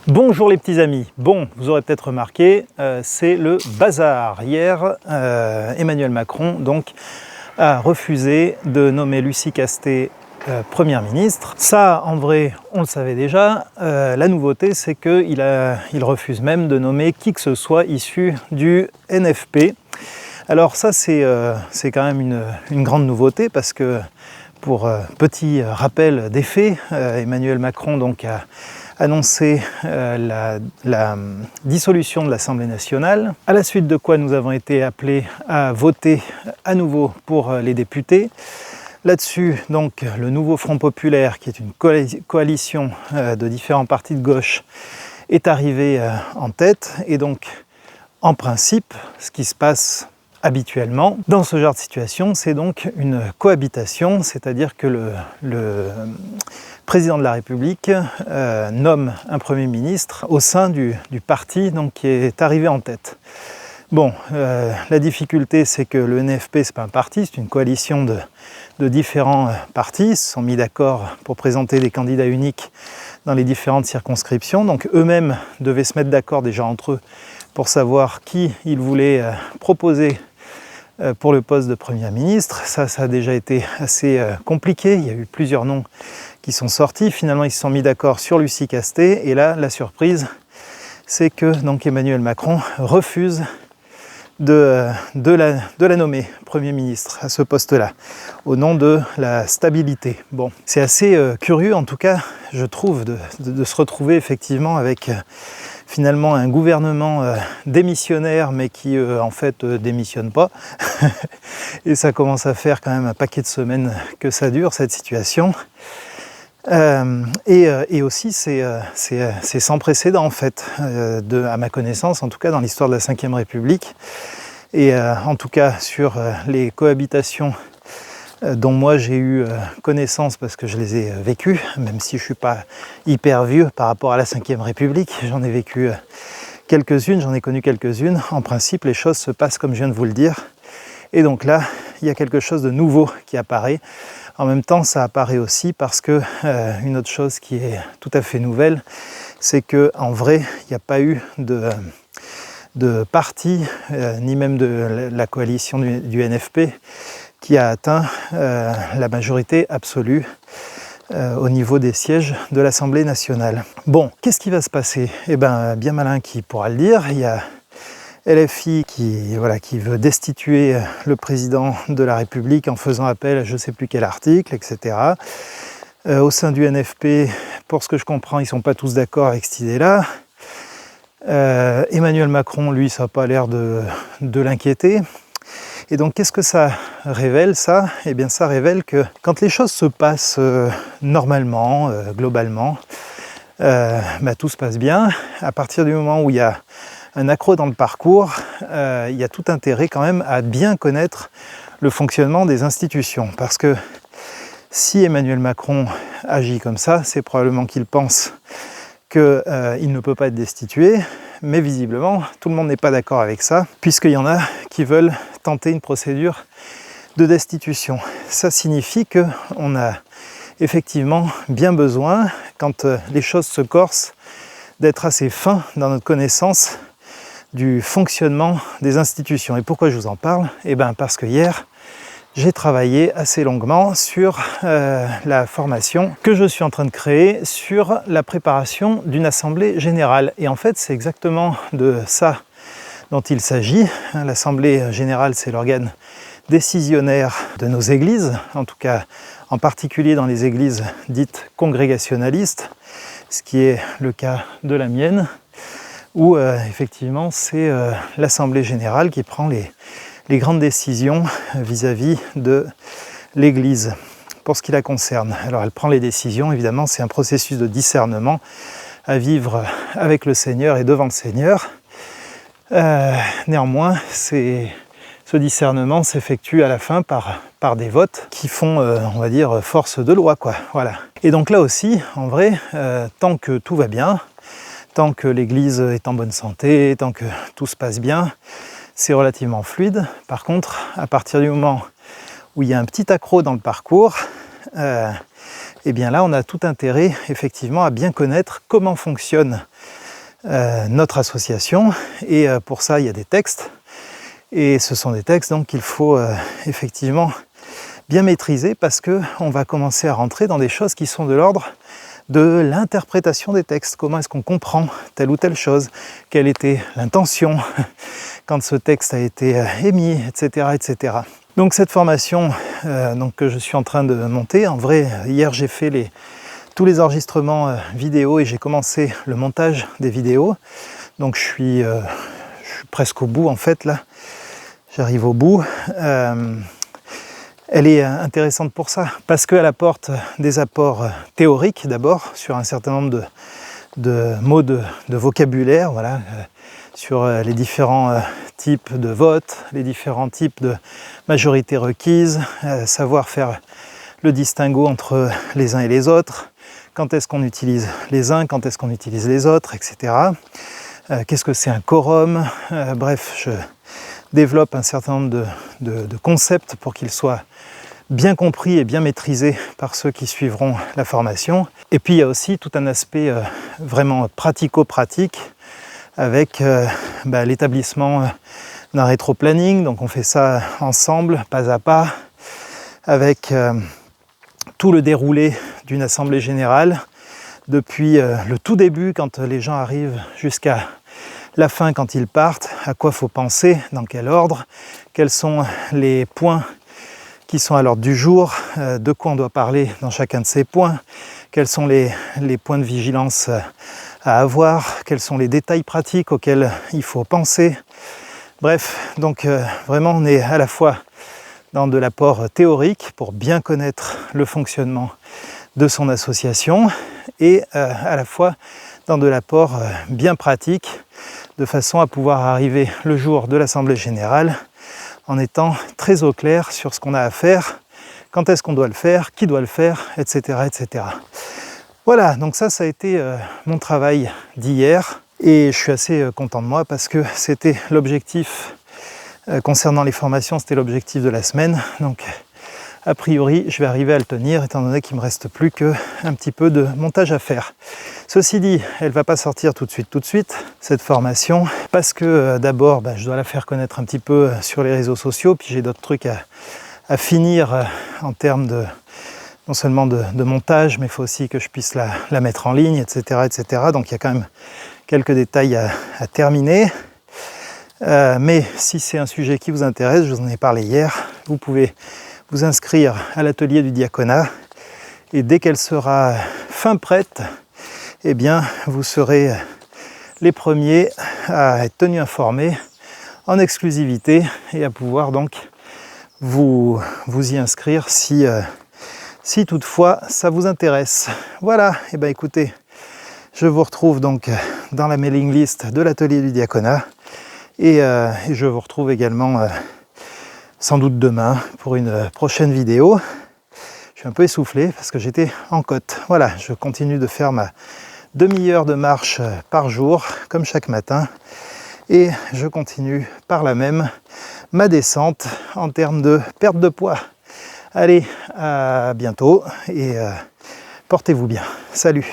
Bonjour les petits amis. Bon, vous aurez peut-être remarqué, c'est le bazar. Hier, Emmanuel Macron donc a refusé de nommer Lucie Castet Première ministre. Ça, en vrai, on le savait déjà. La nouveauté, c'est qu'il refuse même de nommer qui que ce soit issu du NFP. Alors ça, c'est quand même une grande nouveauté parce que, pour petit rappel des faits, Emmanuel Macron donc a annoncé la dissolution de l'Assemblée nationale, à la suite de quoi nous avons été appelés à voter à nouveau pour les députés. Là-dessus, donc, le nouveau Front populaire, qui est une coalition de différents partis de gauche, est arrivé en tête. Et donc, en principe, ce qui se passe habituellement dans ce genre de situation, c'est donc une cohabitation, c'est-à-dire que le président de la République nomme un Premier ministre au sein du parti donc, qui est arrivé en tête. Bon, la difficulté, c'est que le NFP, c'est pas un parti, c'est une coalition de différents partis. Ils se sont mis d'accord pour présenter des candidats uniques dans les différentes circonscriptions. Donc eux-mêmes devaient se mettre d'accord déjà entre eux pour savoir qui ils voulaient proposer pour le poste de Premier ministre. Ça a déjà été assez compliqué. Il y a eu plusieurs noms qui sont sortis. Finalement, ils se sont mis d'accord sur Lucie Castet. Et là, la surprise, c'est que donc, Emmanuel Macron refuse de la nommer Premier ministre à ce poste-là, au nom de la stabilité. Bon, c'est assez curieux, en tout cas, je trouve, de se retrouver effectivement avec finalement un gouvernement démissionnaire, mais qui en fait démissionne pas. Et ça commence à faire quand même un paquet de semaines que ça dure, cette situation. Et aussi, c'est sans précédent, en fait, à ma connaissance, en tout cas dans l'histoire de la Ve République. Et en tout cas, sur les cohabitations dont moi j'ai eu connaissance parce que je les ai vécues, même si je ne suis pas hyper vieux par rapport à la Ve République, j'en ai vécu quelques-unes, j'en ai connu quelques-unes. En principe, les choses se passent comme je viens de vous le dire. Et donc là, il y a quelque chose de nouveau qui apparaît. En même temps, ça apparaît aussi parce que une autre chose qui est tout à fait nouvelle, c'est qu'en vrai, il n'y a pas eu de parti, ni même de la coalition du NFP, qui a atteint la majorité absolue au niveau des sièges de l'Assemblée nationale. Bon, qu'est-ce qui va se passer? Eh bien, bien malin qui pourra le dire. Il y a LFI qui veut destituer le président de la République en faisant appel à je ne sais plus quel article, etc. Au sein du NFP, pour ce que je comprends, ils ne sont pas tous d'accord avec cette idée-là. Emmanuel Macron, lui, ça n'a pas l'air de l'inquiéter. Et donc, qu'est-ce que ça révèle, ça? Eh bien, ça révèle que quand les choses se passent normalement, globalement, tout se passe bien. À partir du moment où il y a un accroc dans le parcours, il y a tout intérêt quand même à bien connaître le fonctionnement des institutions. Parce que si Emmanuel Macron agit comme ça, c'est probablement qu'il pense qu'il ne peut pas être destitué, mais visiblement, tout le monde n'est pas d'accord avec ça, puisqu'il y en a qui veulent tenter une procédure de destitution. Ça signifie qu'on a effectivement bien besoin, quand les choses se corsent, d'être assez fin dans notre connaissance du fonctionnement des institutions. Et pourquoi je vous en parle? Eh bien parce que hier, j'ai travaillé assez longuement sur la formation que je suis en train de créer sur la préparation d'une assemblée générale. Et en fait, c'est exactement de ça dont il s'agit. L'assemblée générale, c'est l'organe décisionnaire de nos églises, en tout cas en particulier dans les églises dites congrégationalistes, ce qui est le cas de la mienne, où effectivement c'est l'assemblée générale qui prend les grandes décisions vis-à-vis de l'Église pour ce qui la concerne. Alors elle prend les décisions, évidemment, c'est un processus de discernement à vivre avec le Seigneur et devant le Seigneur. Néanmoins, ce discernement s'effectue à la fin par des votes qui font, on va dire, force de loi, quoi. Voilà. Et donc là aussi, en vrai, tant que tout va bien, tant que l'Église est en bonne santé, tant que tout se passe bien, c'est relativement fluide. Par contre, à partir du moment où il y a un petit accroc dans le parcours, eh bien là on a tout intérêt effectivement à bien connaître comment fonctionne notre association, et pour ça il y a des textes, et ce sont des textes donc qu'il faut effectivement bien maîtriser, parce que on va commencer à rentrer dans des choses qui sont de l'ordre de l'interprétation des textes. Comment est-ce qu'on comprend telle ou telle chose, quelle était l'intention quand ce texte a été émis, etc., etc. Donc cette formation que je suis en train de monter, en vrai hier j'ai fait tous les enregistrements vidéo et j'ai commencé le montage des vidéos, donc je suis presque au bout en fait là, j'arrive au bout. Elle est intéressante pour ça, parce qu'elle apporte des apports théoriques d'abord, sur un certain nombre de mots de vocabulaire, voilà, sur les différents types de vote, les différents types de majorité requise, savoir faire le distinguo entre les uns et les autres, quand est-ce qu'on utilise les uns, quand est-ce qu'on utilise les autres, etc. Qu'est-ce que c'est un quorum, bref, je développe un certain nombre de concepts pour qu'ils soient bien compris et bien maîtrisés par ceux qui suivront la formation. Et puis il y a aussi tout un aspect vraiment pratico-pratique avec l'établissement d'un rétro-planning. Donc on fait ça ensemble, pas à pas, avec tout le déroulé d'une assemblée générale, depuis le tout début quand les gens arrivent jusqu'à la fin quand ils partent, à quoi faut penser, dans quel ordre, quels sont les points qui sont à l'ordre du jour, de quoi on doit parler dans chacun de ces points, quels sont les points de vigilance à avoir, quels sont les détails pratiques auxquels il faut penser. Bref, donc vraiment on est à la fois dans de l'apport théorique pour bien connaître le fonctionnement de son association, et à la fois dans de l'apport bien pratique, de façon à pouvoir arriver le jour de l'Assemblée Générale en étant très au clair sur ce qu'on a à faire, quand est-ce qu'on doit le faire, qui doit le faire, etc. etc. Voilà, donc ça a été mon travail d'hier, et je suis assez content de moi parce que c'était l'objectif, concernant les formations, c'était l'objectif de la semaine, donc a priori je vais arriver à le tenir, étant donné qu'il ne me reste plus qu'un petit peu de montage à faire. Ceci dit, elle ne va pas sortir tout de suite, cette formation, parce que d'abord je dois la faire connaître un petit peu sur les réseaux sociaux, puis j'ai d'autres trucs à finir en termes de, non seulement de montage, mais il faut aussi que je puisse la mettre en ligne, etc., etc. Donc il y a quand même quelques détails à terminer. Mais si c'est un sujet qui vous intéresse, je vous en ai parlé hier, vous pouvez vous inscrire à l'atelier du diaconat, et dès qu'elle sera fin prête, eh bien vous serez les premiers à être tenus informés en exclusivité et à pouvoir donc vous y inscrire si toutefois ça vous intéresse. Voilà, et bien écoutez, je vous retrouve donc dans la mailing list de l'atelier du diaconat, et je vous retrouve également sans doute demain pour une prochaine vidéo. Je suis un peu essoufflé parce que j'étais en côte. Voilà, je continue de faire ma demi-heure de marche par jour, comme chaque matin, et je continue par là même ma descente en termes de perte de poids. Allez, à bientôt, et portez-vous bien. Salut!